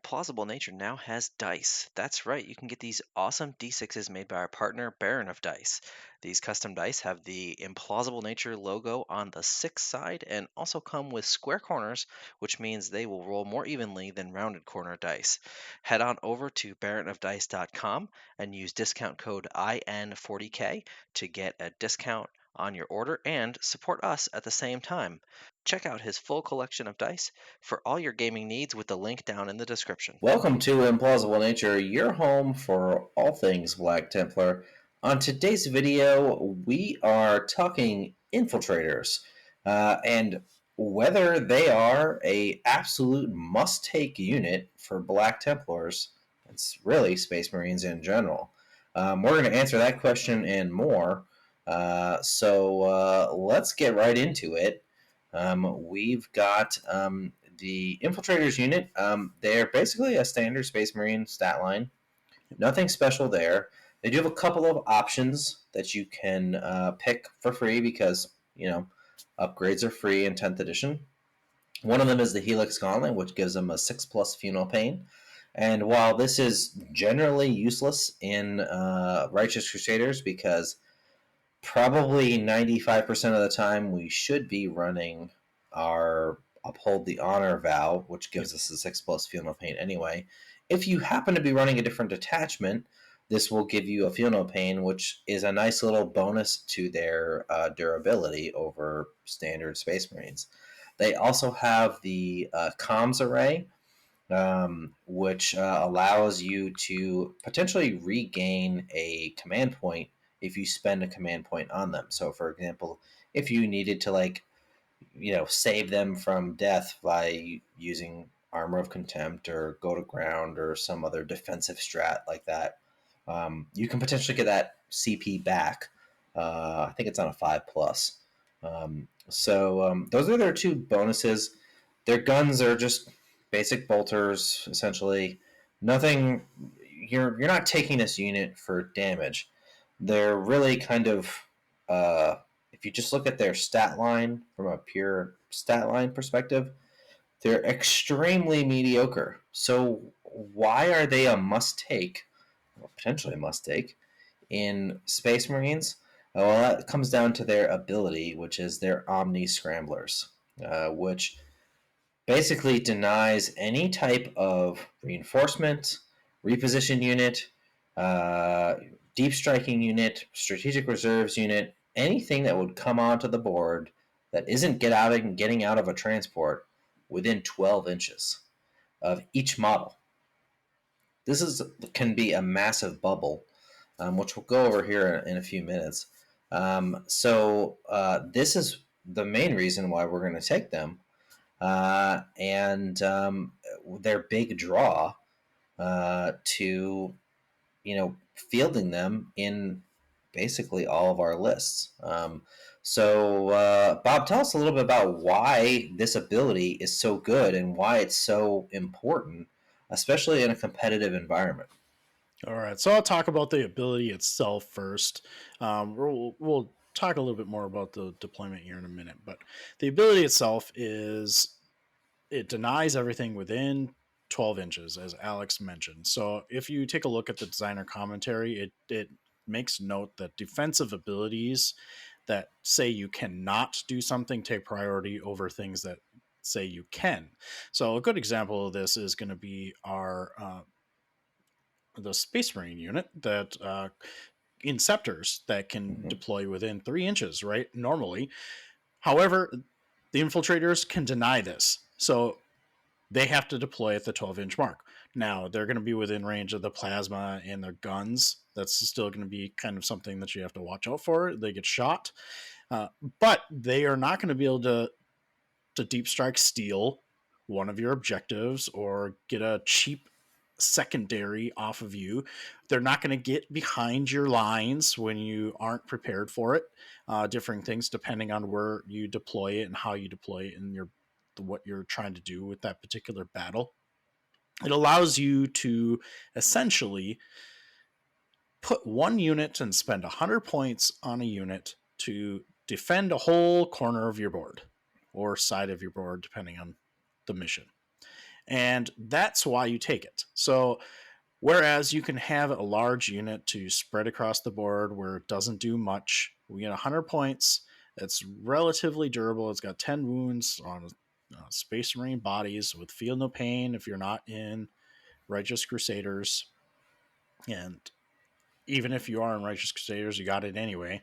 Implausible Nature now has dice. That's right, you can get these awesome D6s made by our partner Baron of Dice. These custom dice have the Implausible Nature logo on the six side and also come with square corners, which means they will roll more evenly than rounded corner dice. Head on over to baronofdice.com and use discount code IN40K to get a discount on your order and support us at the same time. Check out his full collection of dice for all your gaming needs with the link down in the description. Welcome to Implausible Nature, your home for all things Black Templar. On today's video, we are talking infiltrators and whether they are a absolute must-take unit for Black Templars. It's really Space Marines in general. We're going to answer that question and more. So let's get right into it. We've got the Infiltrators unit. They're basically a standard Space Marine stat line. Nothing special there. They do have a couple of options that you can pick for free because, upgrades are free in 10th edition. One of them is the Helix Gauntlet, which gives them a 6+ funeral pain. And while this is generally useless in Righteous Crusaders because probably 95% of the time we should be running our Uphold the Honor vow, which gives us a 6+ funeral pain anyway. If you happen to be running a different detachment, this will give you a funeral pain, which is a nice little bonus to their durability over standard Space Marines. They also have the comms array, which allows you to potentially regain a command point if you spend a command point on them. So, for example, if you needed to save them from death by using Armor of Contempt or Go to Ground or some other defensive strat like that, you can potentially get that CP back. I think it's on a 5+. Those are their two bonuses. Their guns are just basic bolters, essentially. Nothing. You're not taking this unit for damage. They're really kind of. If you just look at their stat line from a pure stat line perspective, they're extremely mediocre. So why are they a must-take, or potentially a must-take, in Space Marines? Well, that comes down to their ability, which is their Omni Scramblers, which basically denies any type of reinforcement, reposition unit, uh, deep striking unit, strategic reserves unit, anything that would come onto the board that isn't getting out of a transport within 12 inches of each model. Can be a massive bubble, which we'll go over here in a few minutes. This is the main reason why we're going to take them. And their big draw to fielding them in basically all of our lists. Bob, tell us a little bit about why this ability is so good and why it's so important, especially in a competitive environment. All right, so I'll talk about the ability itself first. We'll talk a little bit more about the deployment here in a minute, but the ability itself is it denies everything within 12 inches, as Alex mentioned. So if you take a look at the designer commentary, it makes note that defensive abilities that say you cannot do something take priority over things that say you can. So a good example of this is going to be our the Space Marine unit that Inceptors that can Mm-hmm. deploy within 3 inches, right? Normally. However, the infiltrators can deny this. So they have to deploy at the 12-inch mark. Now, they're going to be within range of the plasma and their guns. That's still going to be kind of something that you have to watch out for. They get shot. But they are not going to be able to deep strike steal one of your objectives or get a cheap secondary off of you. They're not going to get behind your lines when you aren't prepared for it. Different things depending on where you deploy it and how you deploy it and what you're trying to do with that particular battle. It allows you to essentially put one unit and spend 100 points on a unit to defend a whole corner of your board or side of your board, depending on the mission. And that's why you take it. So, whereas you can have a large unit to spread across the board where it doesn't do much, we get 100 points. It's relatively durable. It's got 10 wounds on Space Marine bodies with Feel No Pain if you're not in Righteous Crusaders. And even if you are in Righteous Crusaders, you got it anyway.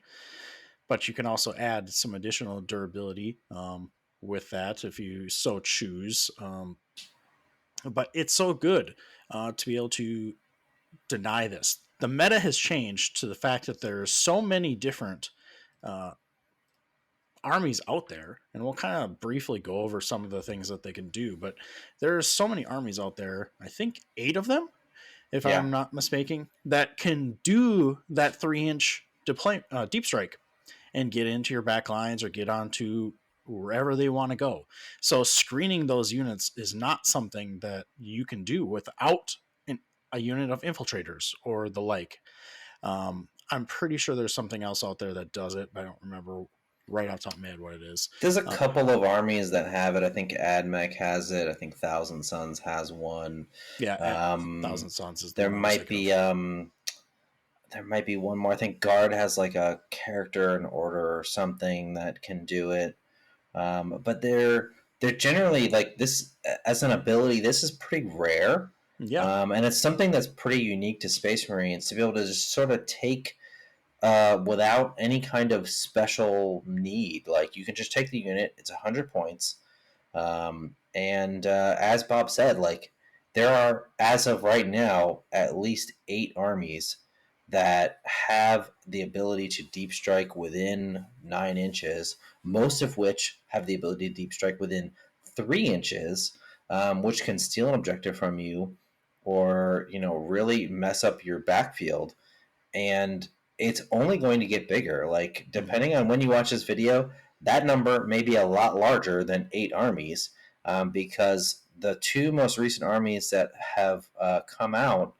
But you can also add some additional durability with that if you so choose. But it's so good to be able to deny this. The meta has changed to the fact that there's so many different uh, armies out there, and we'll kind of briefly go over some of the things that they can do. But there's so many armies out there. I think 8 of them, if Yeah. I'm not mistaken, that can do that 3-inch deep strike and get into your back lines or get onto wherever they want to go. So screening those units is not something that you can do without a unit of infiltrators or the like. I'm pretty sure there's something else out there that does it, but I don't remember right off the top of my head what it is. There's a couple of armies that have it. I think AdMech has it. I think Thousand Suns has one. Yeah, Thousand Suns is the There one I was might thinking be of. there might be one more. I think Guard has like a character and order or something that can do it. But they're generally like this as an ability. This is pretty rare, Yeah, and it's something that's pretty unique to Space Marines to be able to just sort of take without any kind of special need. Like you can just take the unit. It's 100 points, and as Bob said, like there are as of right now at least 8 armies that have the ability to deep strike within 9 inches. Most of which have the ability to deep strike within 3 inches, which can steal an objective from you, or really mess up your backfield, and it's only going to get bigger. Like depending on when you watch this video, that number may be a lot larger than 8 armies, because the 2 most recent armies that have come out,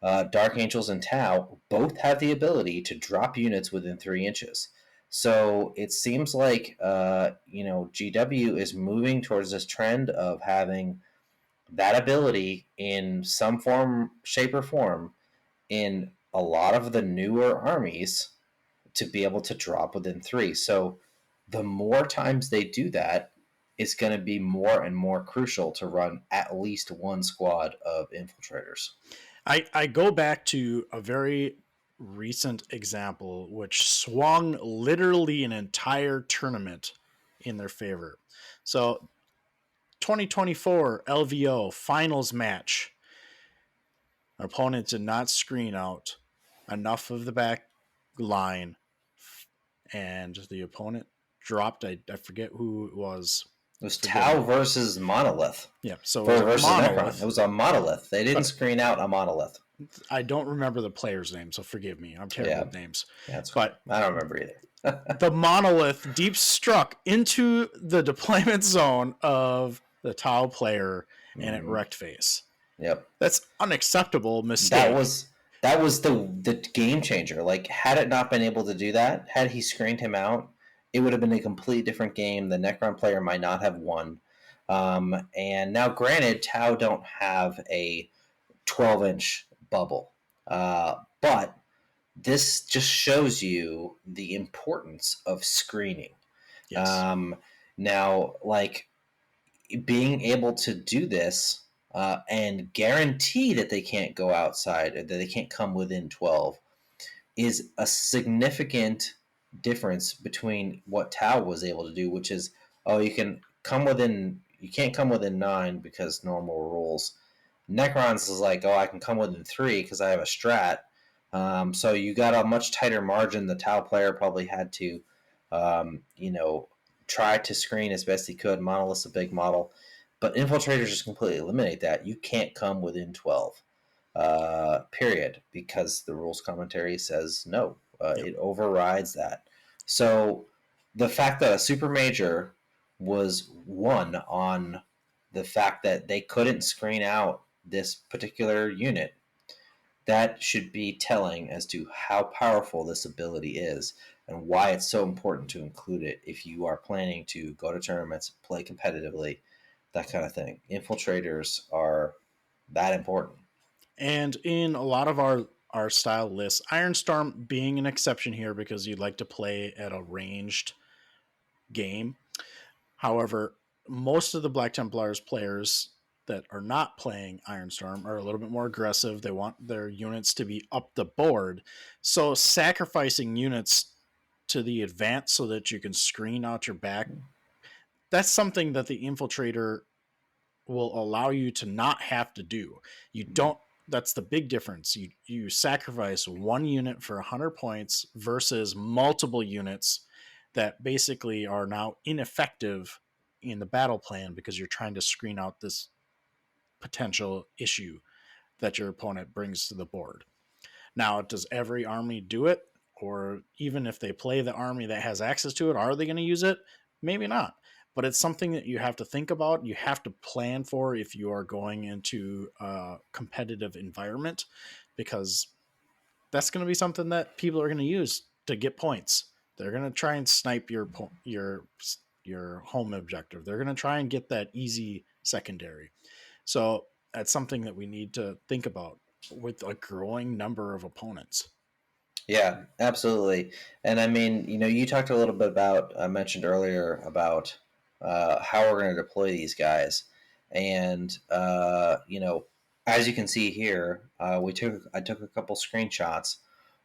Dark Angels and Tau, both have the ability to drop units within 3 inches. So it seems like GW is moving towards this trend of having that ability in some form, shape, or form in a lot of the newer armies to be able to drop within 3. So the more times they do that, it's going to be more and more crucial to run at least one squad of infiltrators. I go back to a very recent example which swung literally an entire tournament in their favor. So 2024 LVO finals match. Our opponent did not screen out enough of the back line, and the opponent dropped. I forget who it was. It was Forgive Tau me. versus Monolith. Yeah, so it was a Versus Necron. monolith. It was a Monolith. They didn't But screen out a Monolith. I don't remember the player's name, so forgive me. I'm terrible with names. Yeah, that's okay. But I don't remember either. the monolith deep struck into the deployment zone of the Tau player, and it wrecked face. Yep. That's unacceptable mistake. That was the game changer. Like, had it not been able to do that, had he screened him out, it would have been a completely different game. The Necron player might not have won. And now, granted, Tau don't have a 12-inch bubble, but this just shows you the importance of screening. Yes. Now, like being able to do this and guarantee that they can't go outside, that they can't come within 12, is a significant difference between what Tau was able to do, which is, you can't come within 9 because normal rules. Necrons is like, I can come within 3 because I have a strat. So you got a much tighter margin. The Tau player probably had to, try to screen as best he could. Monolith's a big model. But infiltrators just completely eliminate that. You can't come within 12, period, because the rules commentary says no. It overrides that. So the fact that a super major was won on the fact that they couldn't screen out this particular unit, that should be telling as to how powerful this ability is and why it's so important to include it if you are planning to go to tournaments, play competitively, that kind of thing. Infiltrators are that important. And in a lot of our style lists, Ironstorm being an exception here because you'd like to play at a ranged game. However, most of the Black Templars players that are not playing Ironstorm are a little bit more aggressive. They want their units to be up the board. So sacrificing units to the advance so that you can screen out your back, that's something that the infiltrator will allow you to not have to do. You don't, that's the big difference. You sacrifice one unit for 100 points versus multiple units that basically are now ineffective in the battle plan because you're trying to screen out this potential issue that your opponent brings to the board. Now, does every army do it? Or even if they play the army that has access to it, are they going to use it? Maybe not. But it's something that you have to think about. You have to plan for if you are going into a competitive environment, because that's going to be something that people are going to use to get points. They're going to try and snipe your home objective. They're going to try and get that easy secondary. So that's something that we need to think about with a growing number of opponents. Yeah, absolutely. And I mean, you talked a little bit about, I mentioned earlier about how we're going to deploy these guys. And, as you can see here, I took a couple screenshots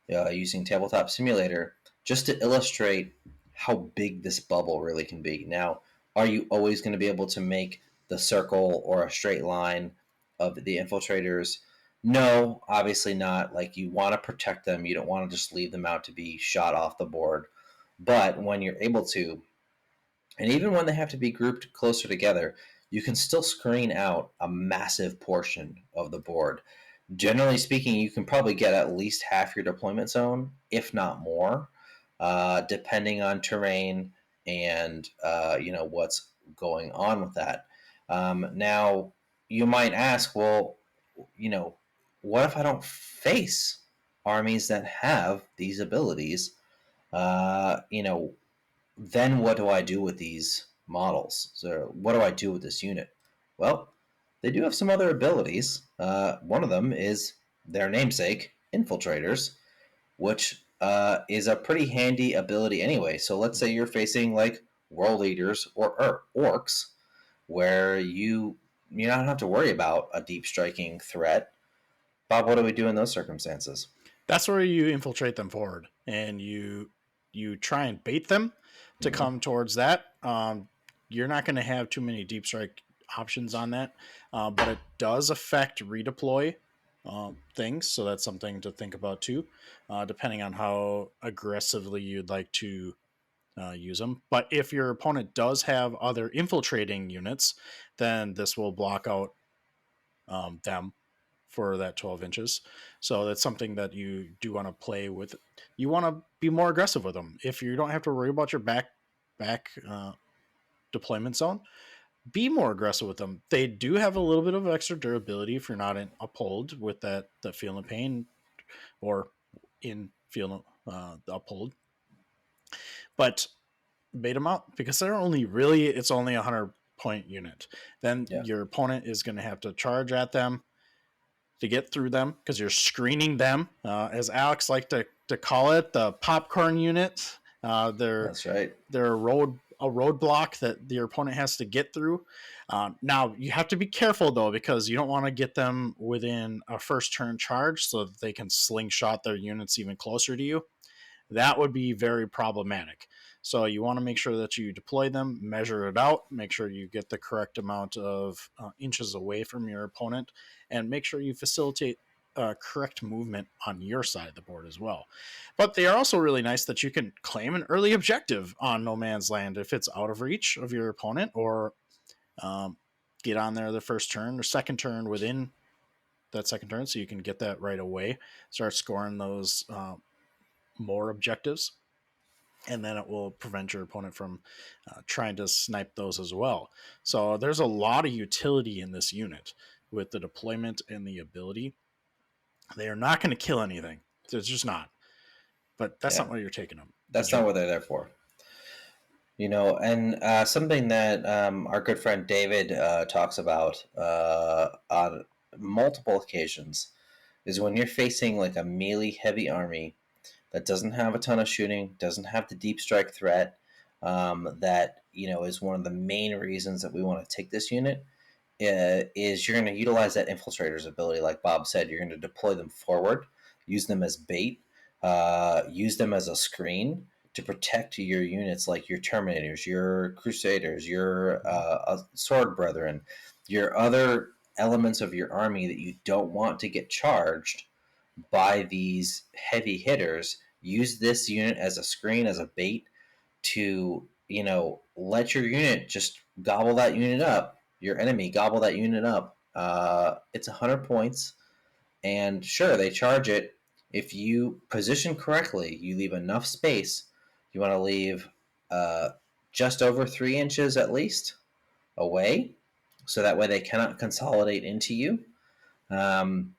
using Tabletop Simulator just to illustrate how big this bubble really can be. Now, are you always going to be able to make the circle or a straight line of the infiltrators? No, obviously not. Like, you want to protect them. You don't want to just leave them out to be shot off the board. But when you're able to, and even when they have to be grouped closer together, you can still screen out a massive portion of the board. Generally speaking, you can probably get at least half your deployment zone, if not more, depending on terrain and what's going on with that. Now, you might ask, well, you know, what if I don't face armies that have these abilities? Uh, you know, then what do I do with these models? So, what do I do with this unit? Well, they do have some other abilities. One of them is their namesake, Infiltrators, which is a pretty handy ability anyway. So let's say you're facing like World Leaders or Orcs, where you don't have to worry about a deep striking threat. Bob, what do we do in those circumstances? That's where you infiltrate them forward, and you try and bait them to Mm-hmm. come towards that. You're not going to have too many deep strike options on that, but it does affect redeploy things, so that's something to think about too, depending on how aggressively you'd like to use them. But if your opponent does have other infiltrating units, then this will block out them for that 12 inches. So that's something that you do want to play with. You want to be more aggressive with them. If you don't have to worry about your back deployment zone, be more aggressive with them. They do have a little bit of extra durability if you're not in uphold with that feeling of pain or in feeling the uphold. But bait them out because they're it's only a 100-point unit. Then Yeah, your opponent is going to have to charge at them to get through them because you're screening them, as Alex liked to call it, the popcorn unit. that's right. They're a roadblock that your opponent has to get through. Now you have to be careful though because you don't want to get them within a first turn charge so that they can slingshot their units even closer to you. That would be very problematic. So you want to make sure that you deploy them, measure it out, make sure you get the correct amount of inches away from your opponent, and make sure you facilitate correct movement on your side of the board as well. But they are also really nice that you can claim an early objective on no man's land if it's out of reach of your opponent, or um, get on there the first turn or second turn within that second turn, so you can get that right away. Start scoring those more objectives, and then it will prevent your opponent from trying to snipe those as well. So there's a lot of utility in this unit with the deployment and the ability. They are not going to kill anything. It's just not. But that's Yeah, not what you're taking them. that's not what they're there for. And something that our good friend David talks about on multiple occasions is when you're facing like a melee heavy army that doesn't have a ton of shooting, doesn't have the deep strike threat. That is one of the main reasons that we want to take this unit. Is you're going to utilize that infiltrator's ability, like Bob said. You're going to deploy them forward, use them as bait, use them as a screen to protect your units, like your Terminators, your Crusaders, your Sword Brethren, your other elements of your army that you don't want to get charged by these heavy hitters. Use this unit as a screen, as a bait to, let your unit just gobble that unit up, your enemy gobble that unit up. It's 100 points, and sure, they charge it. If you position correctly, you leave enough space. You want to leave uh, just over 3 inches at least away, so that way they cannot consolidate into you. Um,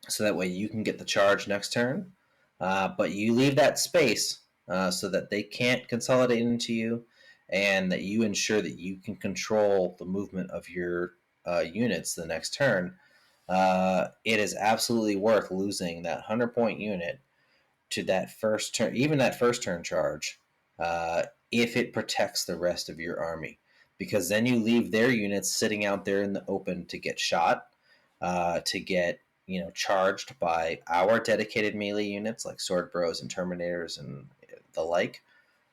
so that way you can get the charge next turn. But you leave that space so that they can't consolidate into you, and that you ensure that you can control the movement of your units the next turn. It is absolutely worth losing that 100-point unit to that first turn, even that first turn charge, if it protects the rest of your army. Because then you leave their units sitting out there in the open to get shot, to get charged by our dedicated melee units like Sword Bros and Terminators and the like.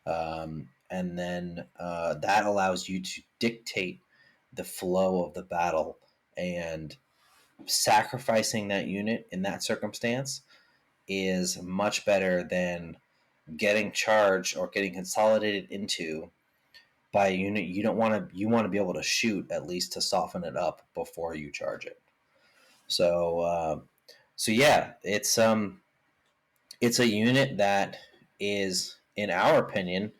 And then that allows you to dictate the flow of the battle, and sacrificing that unit in that circumstance is much better than getting charged or getting consolidated into by a unit you don't want to. You want to be able to shoot at least to soften it up before you charge it. So yeah, it's a unit that is, in our opinion,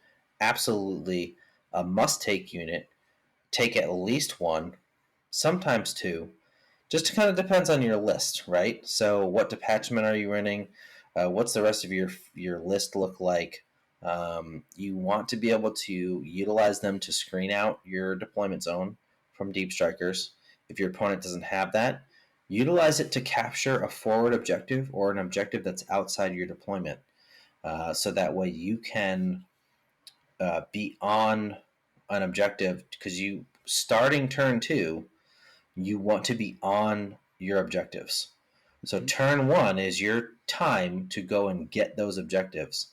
absolutely a must-take unit. Take at least one, sometimes two. Just kind of depends on your list, right? So, what detachment are you running? What's the rest of your list look like? You want to be able to utilize them to screen out your deployment zone from deep strikers. If your opponent doesn't have that, utilize it to capture a forward objective or an objective that's outside your deployment. So that way you can be on an objective, because you starting turn two, you want to be on your objectives. So Mhm. turn one is your time to go and get those objectives,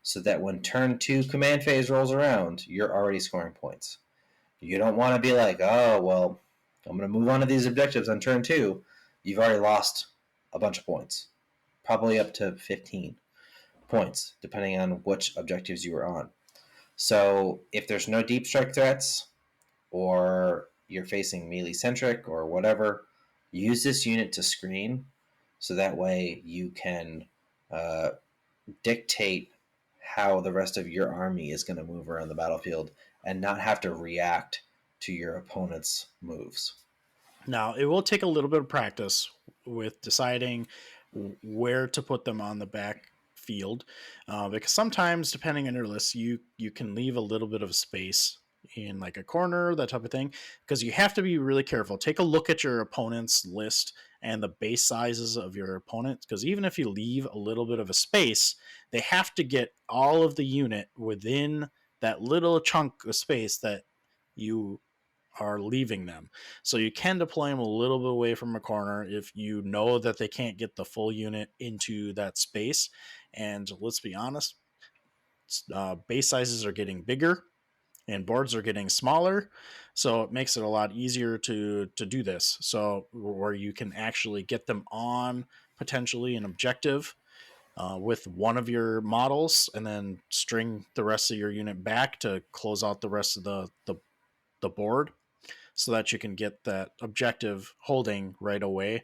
so that when turn two command phase rolls around, you're already scoring points. You don't want to be like, oh, well, I'm going to move on to these objectives on turn two. You've already lost a bunch of points, probably up to 15 points, depending on which objectives you were on. So if there's no deep strike threats, or you're facing melee centric or whatever, use this unit to screen, so that way you can uh, dictate how the rest of your army is going to move around the battlefield and not have to react to your opponent's moves. Now, it will take a little bit of practice with deciding where to put them on the backfield, because sometimes, depending on your list, you can leave a little bit of space in like a corner, that type of thing, because you have to be really careful. Take a look at your opponent's list and the base sizes of your opponent, because even if you leave a little bit of a space, they have to get all of the unit within that little chunk of space that you are leaving them. So you can deploy them a little bit away from a corner if you know that they can't get the full unit into that space. And let's be honest, base sizes are getting bigger and boards are getting smaller, so it makes it a lot easier to do this. So where you can actually get them on potentially an objective with one of your models, and then string the rest of your unit back to close out the rest of the board, so that you can get that objective holding right away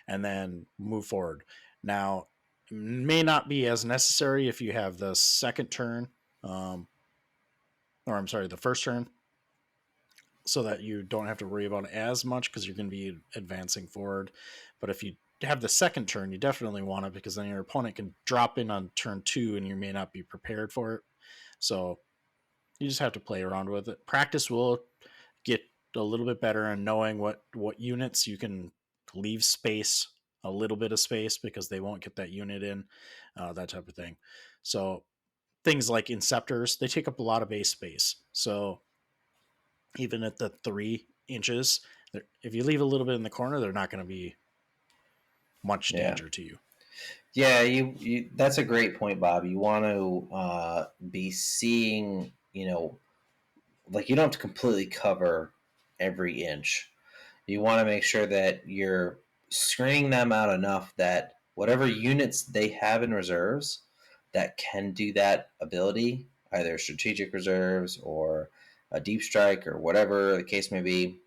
and then move forward. Now, it may not be as necessary if you have the second turn, um, or I'm sorry, the first turn, so that you don't have to worry about it as much because you're going to be advancing forward. But if you have the second turn, you definitely want it, because then your opponent can drop in on turn two and you may not be prepared for it. So You just have to play around with it. Practice will get a little bit better in knowing what units you can leave space, a little bit of space, because they won't get that unit in, that type of thing. So things like inceptors, they take up a lot of base space. So even at the 3 inches, if you leave a little bit in the corner, they're not going to be much Yeah. danger to you. Yeah, you that's a great point, Bob. You want to be seeing, like you don't have to completely cover every inch. You want to make sure that you're screening them out enough that whatever units they have in reserves that can do that ability, either strategic reserves or a deep strike or whatever the case may be,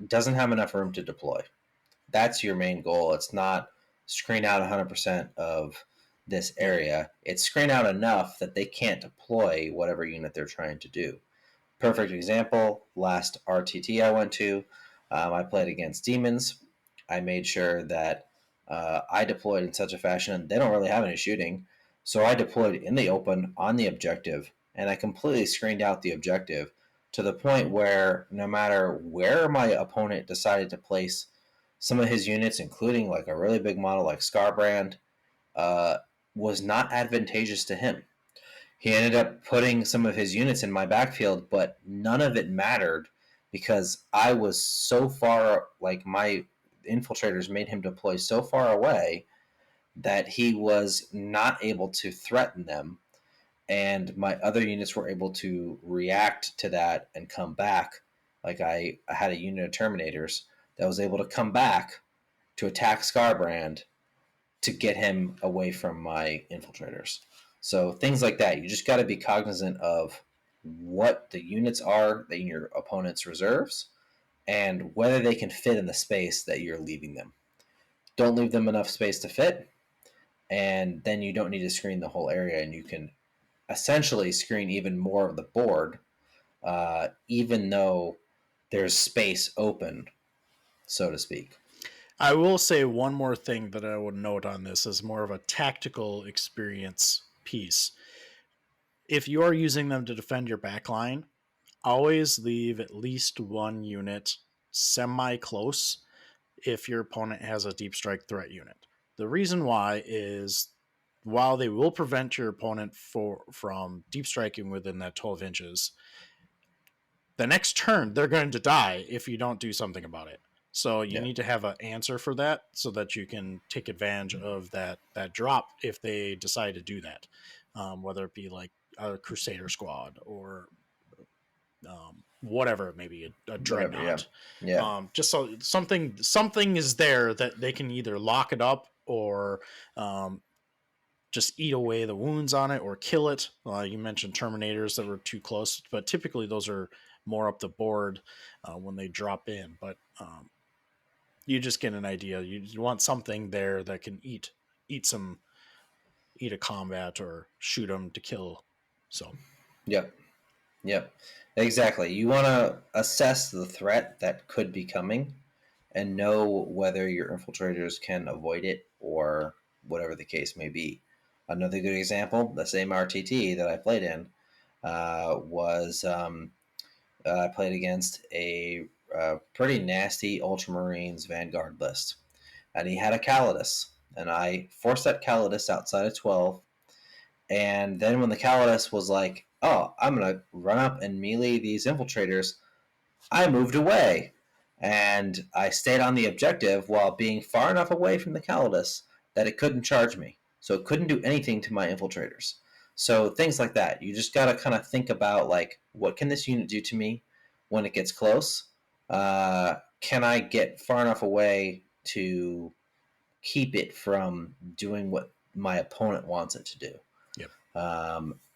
doesn't have enough room to deploy. That's your main goal. It's not screen out 100% of this Yeah. area. It's screen out enough that they can't deploy whatever unit they're trying to do. Perfect example, last RTT I went to, I played against demons. I made sure that I deployed in such a fashion, they don't really have any shooting. So I deployed in the open on the objective, and I completely screened out the objective to the point where no matter where my opponent decided to place some of his units, including like a really big model like Scarbrand, uh, was not advantageous to him. He ended up putting some of his units in my backfield, but none of it mattered because I was so far, like my infiltrators made him deploy so far away that he was not able to threaten them. And my other units were able to react to that and come back. Like I had a unit of Terminators that was able to come back to attack Scarbrand to get him away from my infiltrators. So things like that. You just got to be cognizant of what the units are in your opponent's reserves and whether they can fit in the space that you're leaving them. Don't leave them enough space to fit, and then you don't need to screen the whole area, and you can essentially screen even more of the board, even though there's space open, so to speak. I will say one more thing that I would note on this as more of a tactical experience piece. If you are using them to defend your backline, always leave at least one unit semi close if your opponent has a deep strike threat unit. The reason why is while they will prevent your opponent from deep striking within that 12 inches, the next turn they're going to die if you don't do something about it. So you Yeah. need to have an answer for that so that you can take advantage of that drop if they decide to do that, whether it be like a Crusader squad or whatever it may be, a Whatever. Yeah. dreadnought. Yeah. Just so something is there that they can either lock it up or just eat away the wounds on it or kill it. You mentioned Terminators that were too close, but typically those are more up the board when they drop in. But you just get an idea. You want something there that can eat a combat or shoot them to kill. So Yep. Yep. Exactly. You want to assess the threat that could be coming and know whether your infiltrators can avoid it or whatever the case may be. Another good example, the same RTT that I played in, was I played against a pretty nasty Ultramarines Vanguard list. And he had a Calidus. And I forced that Calidus outside of 12. And then when the Calidus was like, oh, I'm going to run up and melee these infiltrators, I moved away. And I stayed on the objective while being far enough away from the Calidus that it couldn't charge me. So it couldn't do anything to my infiltrators. So things like that. You just got to kind of think about, like, what can this unit do to me when it gets close? Can I get far enough away to keep it from doing what my opponent wants it to do? yep.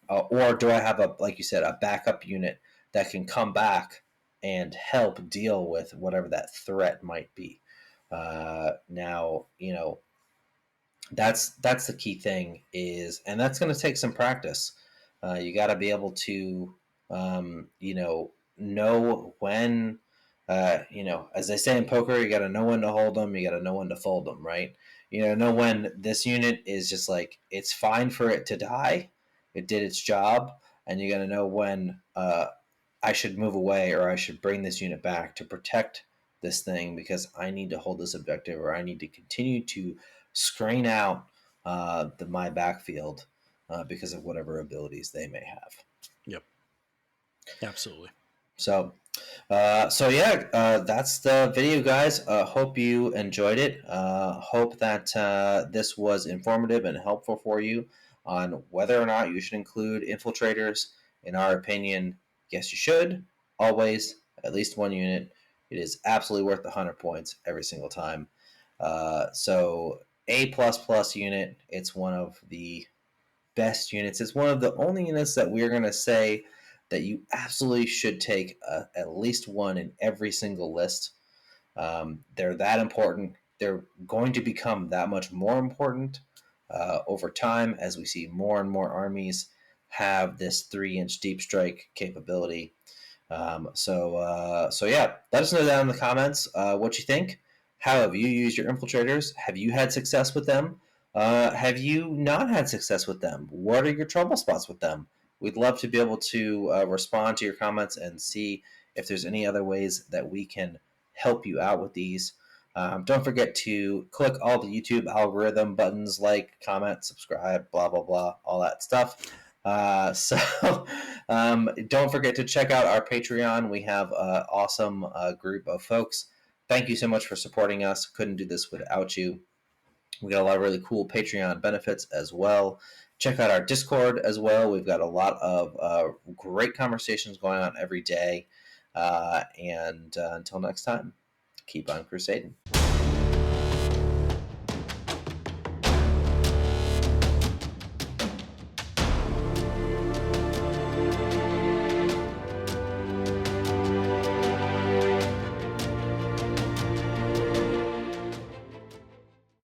Or do I have like you said, a backup unit that can come back and help deal with whatever that threat might be? Now, that's the key thing is, and that's going to take some practice. You got to be able to, know when, as they say in poker, you got to know when to hold them, you got to know when to fold them, right? Know when this unit is just like, it's fine for it to die. It did its job. and you got to know when I should move away or I should bring this unit back to protect this thing because I need to hold this objective or I need to continue to screen out my backfield because of whatever abilities they may have. Yep. Absolutely. So, that's the video, guys. Hope you enjoyed it. Hope that this was informative and helpful for you on whether or not you should include infiltrators. In our opinion, yes, you should. Always, at least one unit. It is absolutely worth the 100 points every single time. So, A unit. It's one of the best units. It's one of the only units that we're going to say that you absolutely should take at least one in every single list. They're that important. They're going to become that much more important over time as we see more and more armies have this 3-inch deep strike capability. Yeah, let us know down in the comments what you think. How have you used your infiltrators? Have you had success with them? Have you not had success with them? What are your trouble spots with them? We'd love to be able to respond to your comments and see if there's any other ways that we can help you out with these. Don't forget to click all the YouTube algorithm buttons like, comment, subscribe, blah, blah, blah, all that stuff. Don't forget to check out our Patreon. We have an awesome group of folks. Thank you so much for supporting us. Couldn't do this without you. We got a lot of really cool Patreon benefits as well. Check out our Discord as well. We've got a lot of great conversations going on every day. And until next time, keep on crusading.